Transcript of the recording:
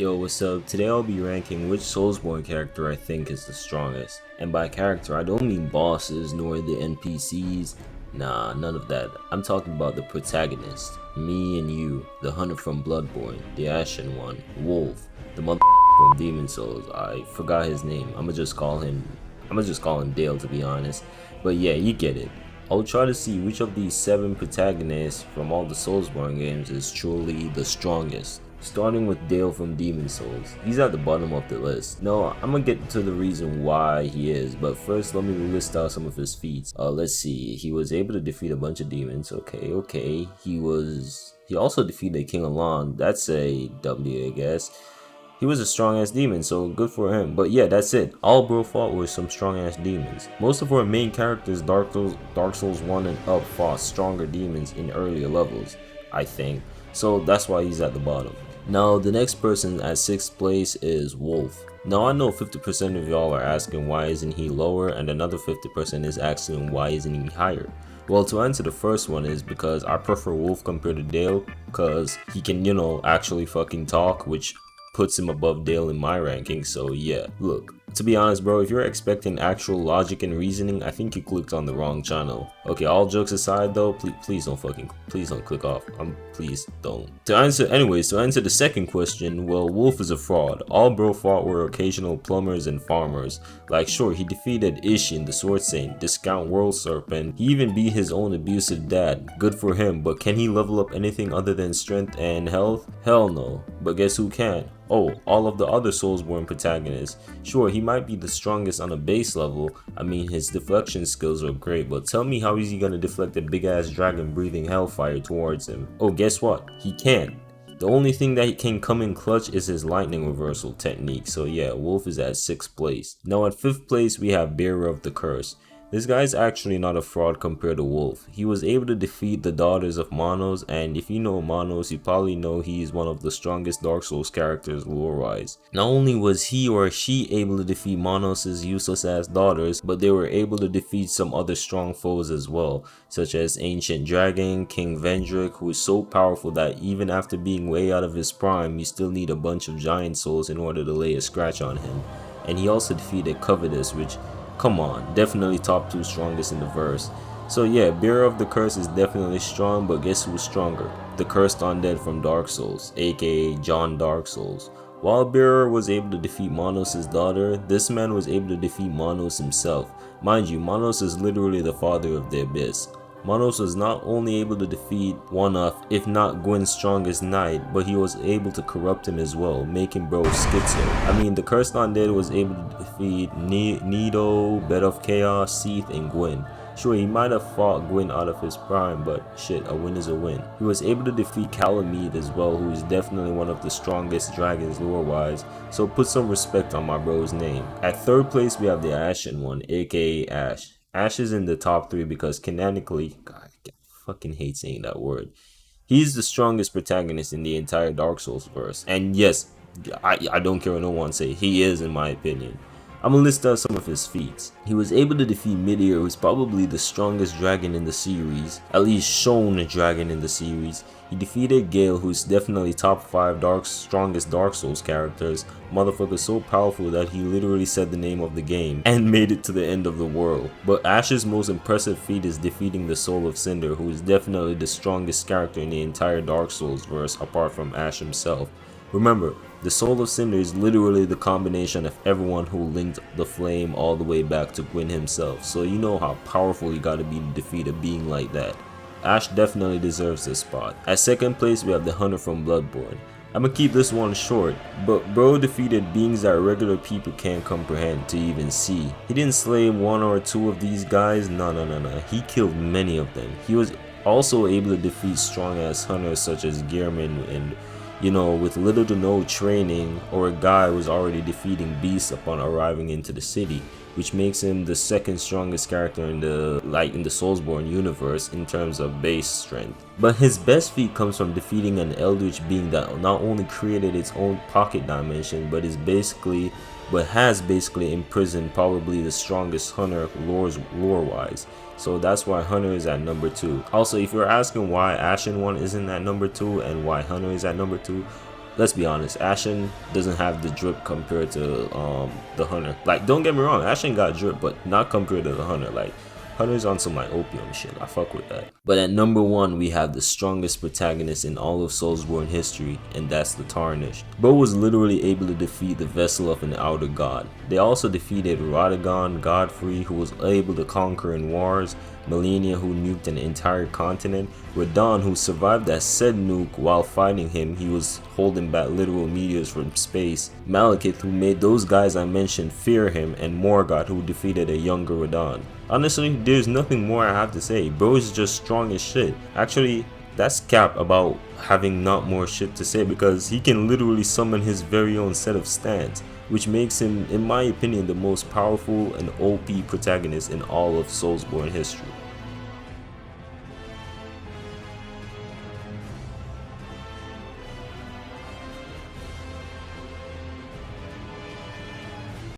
Yo, what's up? Today I'll be ranking which Soulsborne character I think is the strongest. And by character, I don't mean bosses nor the NPCs. Nah, none of that. I'm talking about the protagonist. Me and you, the hunter from Bloodborne, the Ashen one, Wolf, the mother from Demon Souls. I forgot his name. I'ma just call him Dale, to be honest. But yeah, you get it. I'll try to see which of these 7 protagonists from all the Soulsborne games is truly the strongest. Starting with Dale from Demon Souls. He's at the bottom of the list. No, I'm gonna get to the reason why he is, but first let me list out some of his feats. Let's see. He was able to defeat a bunch of demons. Okay. He also defeated King Alon. That's a W, I guess. He was a strong ass demon, so good for him. But yeah, that's it. All bro fought were some strong ass demons. Most of our main characters, Dark Souls 1 and up, fought stronger demons in earlier levels, I think. So that's why he's at the bottom. Now the next person at 6th place is Wolf. Now I know 50% of y'all are asking why isn't he lower, and another 50% is asking why isn't he higher. Well, to answer the first one is because I prefer Wolf compared to Dale, because he can, actually fucking talk, which puts him above Dale in my ranking. So yeah, look, to be honest bro, if you're expecting actual logic and reasoning, I think you clicked on the wrong channel. Okay, all jokes aside though, please don't click off. Please don't. To answer the second question, well, Wolf is a fraud. All bro fought were occasional plumbers and farmers. Like, sure, he defeated Ishin, the Sword Saint, Discount World Serpent. He even beat his own abusive dad. Good for him, but can he level up anything other than strength and health? Hell no. But guess who can? Oh, all of the other Soulsborne protagonists. Sure, he might be the strongest on a base level. I mean, his deflection skills are great, but tell me how is he gonna deflect a big ass dragon breathing hellfire towards him? Oh, guess what? He can't. The only thing that can come in clutch is his lightning reversal technique. So yeah, Wolf is at 6th place. Now at 5th place we have Bearer of the Curse. This guy's actually not a fraud compared to Wolf. He was able to defeat the daughters of Manos, and if you know Manos, you probably know he is one of the strongest Dark Souls characters lore-wise. Not only was he or she able to defeat Manos' useless ass daughters, but they were able to defeat some other strong foes as well, such as Ancient Dragon, King Vendrick, who is so powerful that even after being way out of his prime, you still need a bunch of giant souls in order to lay a scratch on him. And he also defeated Covetous, which, come on, definitely top 2 strongest in the verse. So yeah, Bearer of the Curse is definitely strong, but guess who's stronger? The Cursed Undead from Dark Souls, aka John Dark Souls. While Bearer was able to defeat Manos' daughter, this man was able to defeat Manos himself. Mind you, Manos is literally the father of the Abyss. Manos was not only able to defeat one of, if not Gwyn's strongest knight, but he was able to corrupt him as well, making bro schizo. I mean, the Cursed Undead was able to defeat Nido, Bed of Chaos, Seath, and Gwyn. Sure, he might have fought Gwyn out of his prime, but shit, a win is a win. He was able to defeat Calamide as well, who is definitely one of the strongest dragons lore-wise, so put some respect on my bro's name. At 3rd place, we have the Ashen one, aka Ash. Ash is in the top 3 because canonically, God, I fucking hate saying that word. He's the strongest protagonist in the entire Dark Souls verse. And yes, I don't care what no one say, he is in my opinion. I'm gonna list out some of his feats. He was able to defeat Midir, who's probably the strongest dragon in the series, at least shown dragon in the series. He defeated Gale, who's definitely top 5 strongest Dark Souls characters. Motherfucker so powerful that he literally said the name of the game and made it to the end of the world. But Ash's most impressive feat is defeating the Soul of Cinder, who is definitely the strongest character in the entire Dark Souls verse apart from Ash himself. Remember, the Soul of Cinder is literally the combination of everyone who linked the flame all the way back to Gwyn himself, so you know how powerful you gotta be to defeat a being like that. Ash definitely deserves this spot. At 2nd place, we have the Hunter from Bloodborne. I'ma keep this one short, but bro defeated beings that regular people can't comprehend to even see. He didn't slay 1 or 2 of these guys, no. He killed many of them. He was also able to defeat strong ass hunters such as Gearman and, with little to no training, or a guy was already defeating beasts upon arriving into the city, which makes him the 2nd strongest character in the Soulsborne universe in terms of base strength. But his best feat comes from defeating an eldritch being that not only created its own pocket dimension, but has basically imprisoned probably the strongest hunter lore-wise. So that's why Hunter is at number 2. Also, if you're asking why Ashen 1 isn't at number 2 and why Hunter is at number 2, let's be honest, Ashen doesn't have the drip compared to the Hunter. Like, don't get me wrong, Ashen got drip, but not compared to the Hunter. Like, Hunter's on some like opium shit. I fuck with that. But at number 1, we have the strongest protagonist in all of Soulsborne history, and that's the Tarnished. Bro was literally able to defeat the vessel of an outer god. They also defeated Radagon, Godfrey, who was able to conquer in wars, Melania, who nuked an entire continent, Radon, who survived that said nuke. While fighting him, he was holding back literal meteors from space, Malekith, who made those guys I mentioned fear him, and Morgoth, who defeated a younger Radon. Honestly, there's nothing more I have to say. Bro is just strong as shit. Actually, that's cap about having not more shit to say, because he can literally summon his very own set of stands, which makes him, in my opinion, the most powerful and OP protagonist in all of Soulsborne history.